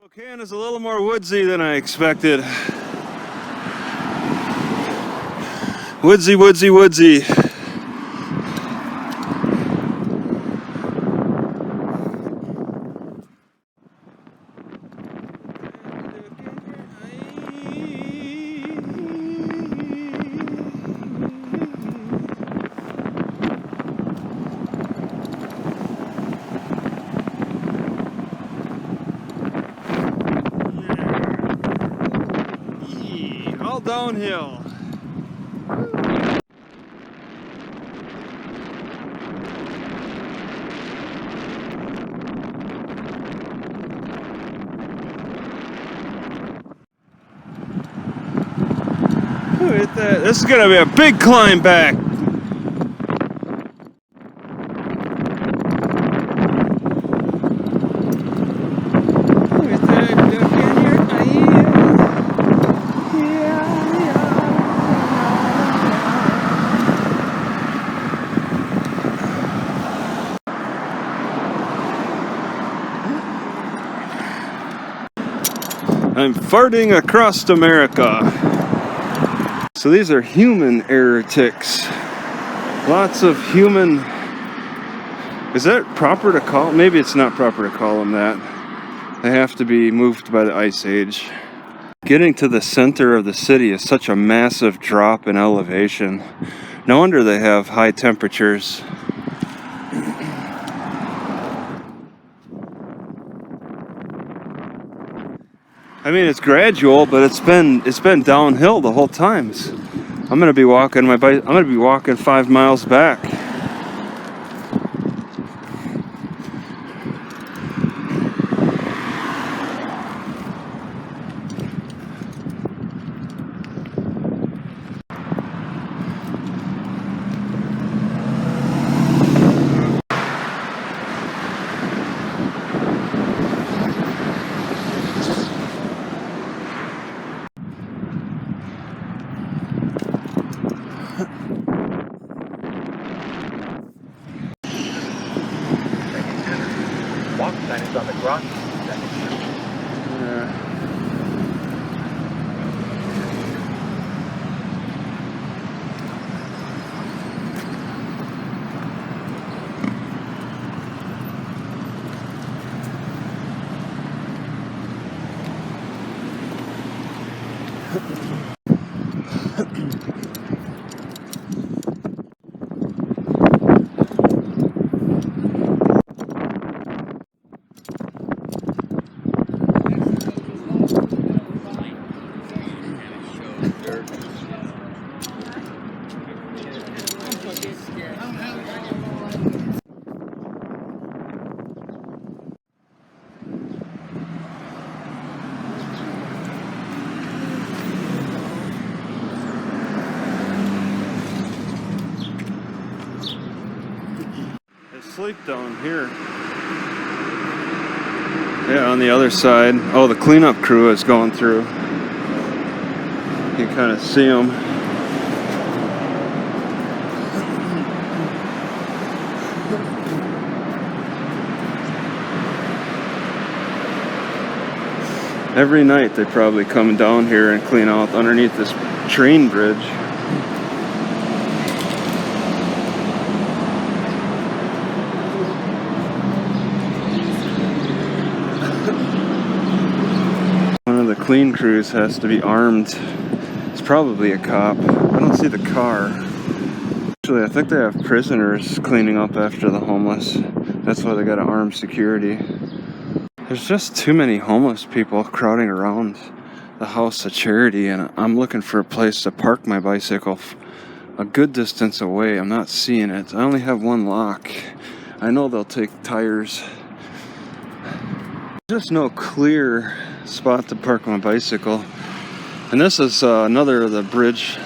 Spokane is a little more woodsy than I expected. Woodsy, woodsy, woodsy. All downhill. Look at that. This is gonna be a big climb back. Look at that. Look in here. I'm farting across America. So these are human erratics. Lots of human. Is that proper to call? Maybe it's not proper to call them that. They have to be moved by the ice age. Getting to the center of the city is such a massive drop in elevation. No wonder they have high temperatures. I mean, it's gradual, but it's been downhill the whole time. I'm gonna be walking my bike. I'm gonna be walking 5 miles back. Walk sign is on the cross. Sleep down here. Yeah, on the other side. Oh, the cleanup crew is going through. You can kind of see them. Every night they probably come down here and clean out underneath this train bridge. Clean crews has to be armed. It's probably a cop. I don't see the car. Actually, I think they have prisoners cleaning up after the homeless. That's why they got to arm security. There's just too many homeless people crowding around the House of Charity, and I'm looking for a place to park my bicycle a good distance away. I'm not seeing it. I only have one lock. I know they'll take tires. There's just no clear spot to park my bicycle. And this is another bridge.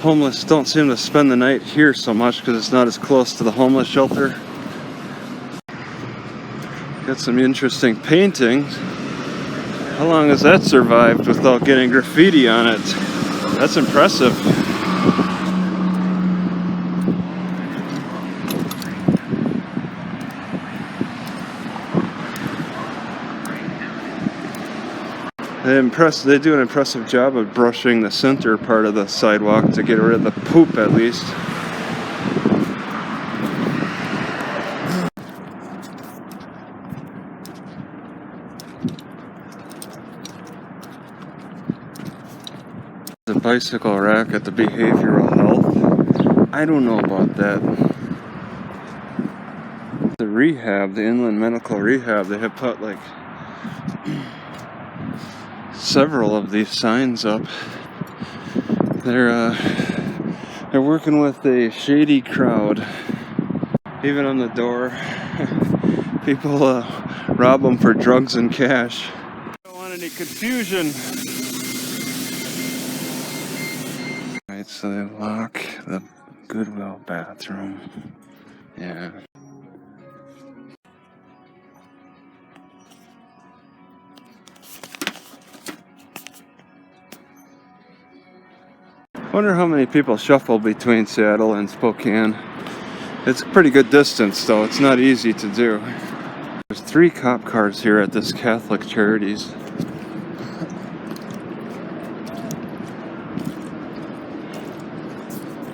Homeless don't seem to spend the night here so much because it's not as close to the homeless shelter. Got some interesting paintings. How long has that survived without getting graffiti on it? That's impressive. They do an impressive job of brushing the center part of the sidewalk to get rid of the poop, at least. The bicycle rack at the behavioral health. I don't know about that. The rehab, the inland medical rehab, they have put like several of these signs up. They're working with a shady crowd. Even on the door, people rob them for drugs and cash. Don't want any confusion. Alright, so they lock the Goodwill bathroom. Yeah. Wonder how many people shuffle between Seattle and Spokane. It's a pretty good distance, though. It's not easy to do. There's 3 cop cars here at this Catholic Charities.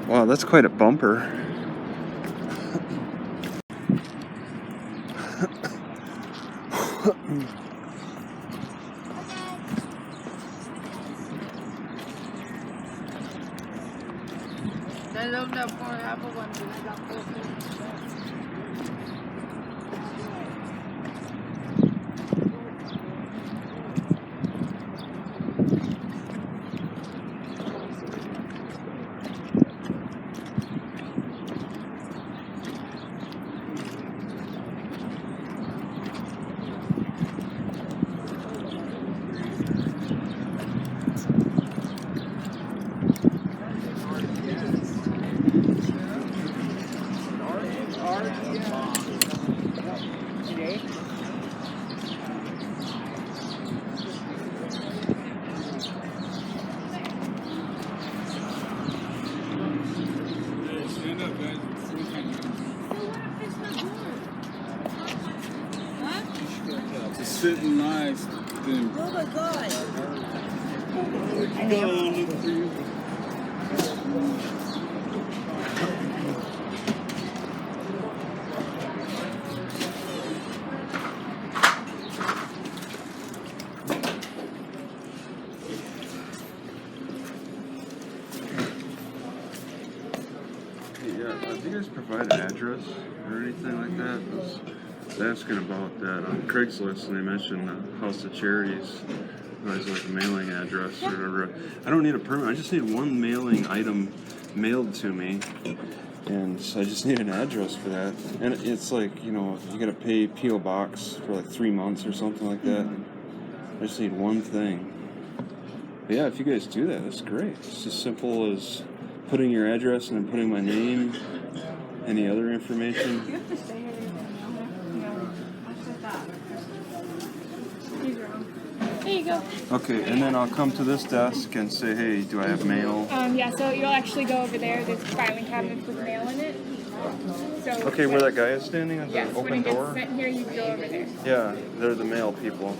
Wow, that's quite a bumper. Sitting nice. Oh my God. I know. Yeah, do you guys provide an address or anything like that? I was asking about that on Craigslist, and they mentioned House of Charities. It's like a mailing address or whatever. I don't need a permit. I just need one mailing item mailed to me, and so I just need an address for that. And it's like, you know, you gotta pay P.O. Box for like 3 months or something like that. I just need one thing. But yeah, if you guys do that, that's great. It's as simple as putting your address and then putting my name, any other information. You have to say everything. No, I said that. He's wrong. There you go. Okay, and then I'll come to this desk and say, hey, do I have mail? Yeah, so you'll actually go over there. There's filing cabinets with mail in it. So Okay, where that guy is standing at the yes, when open it gets door? sent here, you go over there. Yeah, they're the mail people.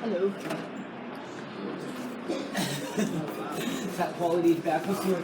Hello. Is that quality back with you?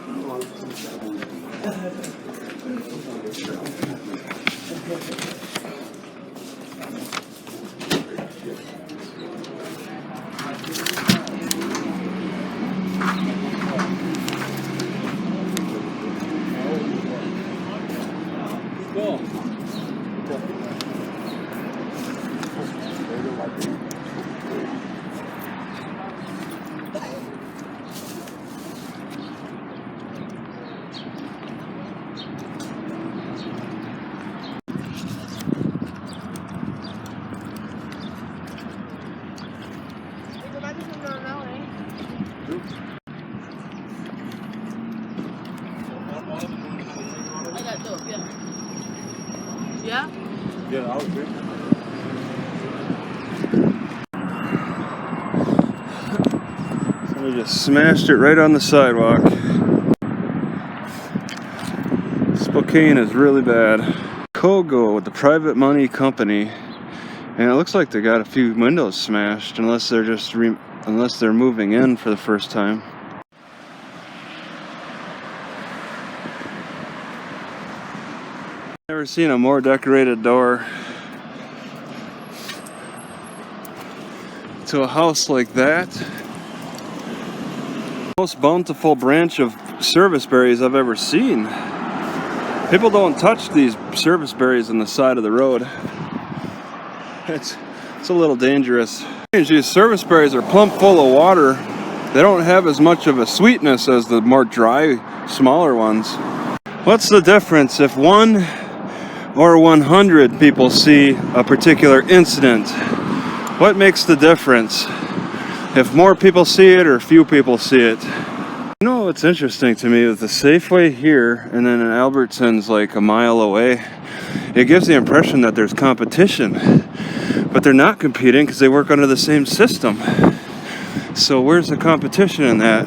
They just smashed it right on the sidewalk. Spokane is really bad. Kogo, the private money company, and it looks like they got a few windows smashed, unless they're just unless they're moving in for the first time. Never seen a more decorated door to a house like that. Most bountiful branch of service berries I've ever seen. People don't touch these service berries on the side of the road. It's a little dangerous. These service berries are plump full of water. They don't have as much of a sweetness as the more dry, smaller ones. What's the difference if 1 or 100 people see a particular incident? What makes the difference? If more people see it or few people see it? You know what's interesting to me is the Safeway here and then in Albertsons like a mile away. It gives the impression that there's competition, but they're not competing because they work under the same system. So where's the competition in that?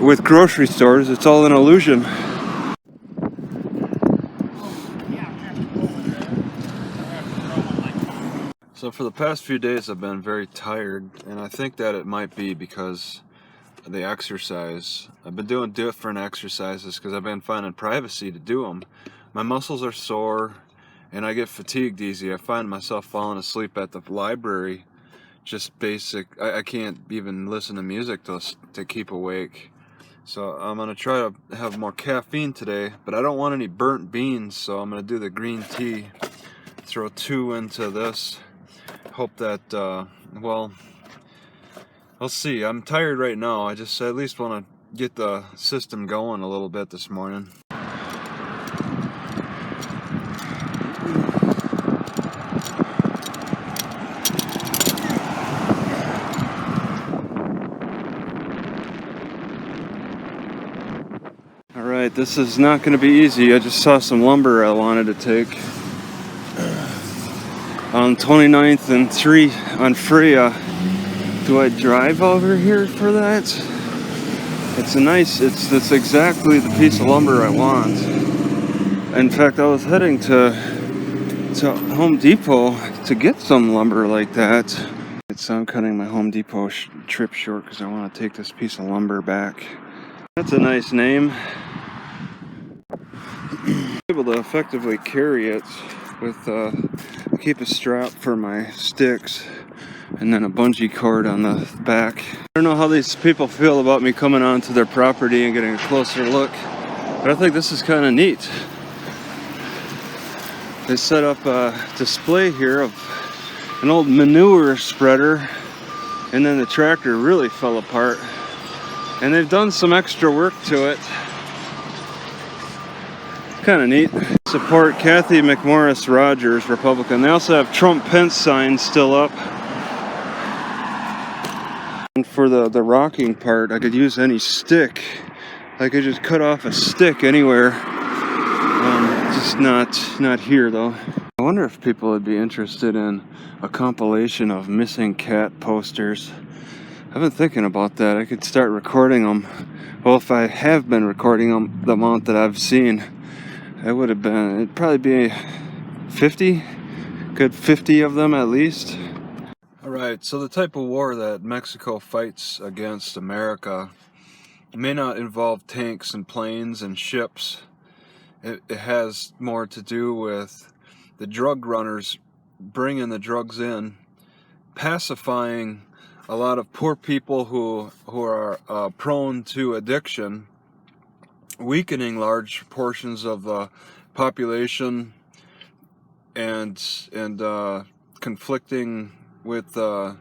With grocery stores, it's all an illusion. So for the past few days I've been very tired, and I think that it might be because of the exercise. I've been doing different exercises because I've been finding privacy to do them. My muscles are sore and I get fatigued easy. I find myself falling asleep at the library. Just basic, I can't even listen to music to keep awake. So I'm going to try to have more caffeine today, but I don't want any burnt beans, so I'm going to do the green tea. Throw 2 into this. Hope that, well, I'll see. I'm tired right now. I just at least want to get the system going a little bit this morning. Alright, this is not going to be easy. I just saw some lumber I wanted to take. On 29th and 3 on Freya. Do I drive over here for that? It's exactly the piece of lumber I want. In fact, I was heading to Home Depot to get some lumber like that. So I'm cutting my Home Depot trip short because I want to take this piece of lumber back. That's a nice name. I'm able to effectively carry it with keep a strap for my sticks and then a bungee cord on the back. I don't know how these people feel about me coming onto their property and getting a closer look, but I think this is kind of neat. They set up a display here of an old manure spreader, and then the tractor really fell apart, and they've done some extra work to it. Kind of neat. Support Kathy McMorris Rogers, Republican. They also have Trump Pence signs still up. And for the rocking part, I could use any stick. I could just cut off a stick anywhere. Just not here though. I wonder if people would be interested in a compilation of missing cat posters. I've been thinking about that. I could start recording them. Well, if I have been recording them, the amount that I've seen, it'd probably be 50, good 50 of them at least. Alright, so the type of war that Mexico fights against America may not involve tanks and planes and ships. It has more to do with the drug runners bringing the drugs in, pacifying a lot of poor people who are prone to addiction, weakening large portions of the population, and conflicting with their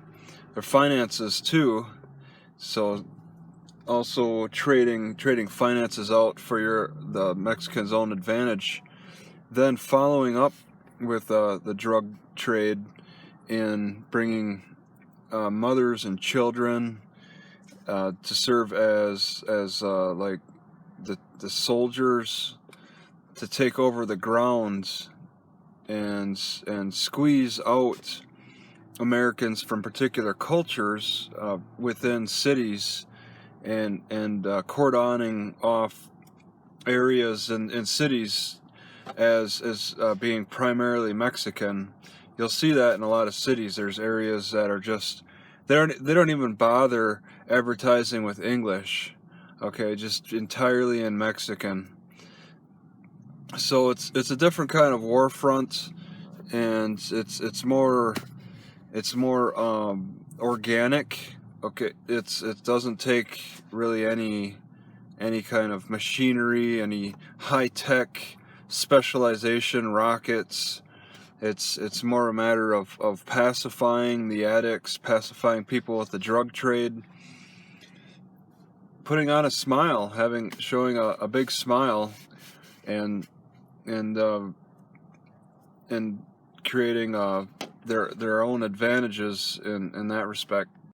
finances too. So also trading finances out for the Mexicans' own advantage. Then following up with the drug trade in bringing mothers and children to serve as like the soldiers to take over the grounds and squeeze out Americans from particular cultures within cities and cordoning off areas in cities as being primarily Mexican. You'll see that in a lot of cities. There's areas that are just they don't even bother advertising with English. Okay, just entirely in Mexican. So it's a different kind of war front, and it's more organic. Okay, it doesn't take really any kind of machinery, any high tech specialization, rockets. It's more a matter of pacifying the addicts, pacifying people with the drug trade, putting on a smile, showing a big smile, and creating their own advantages in that respect.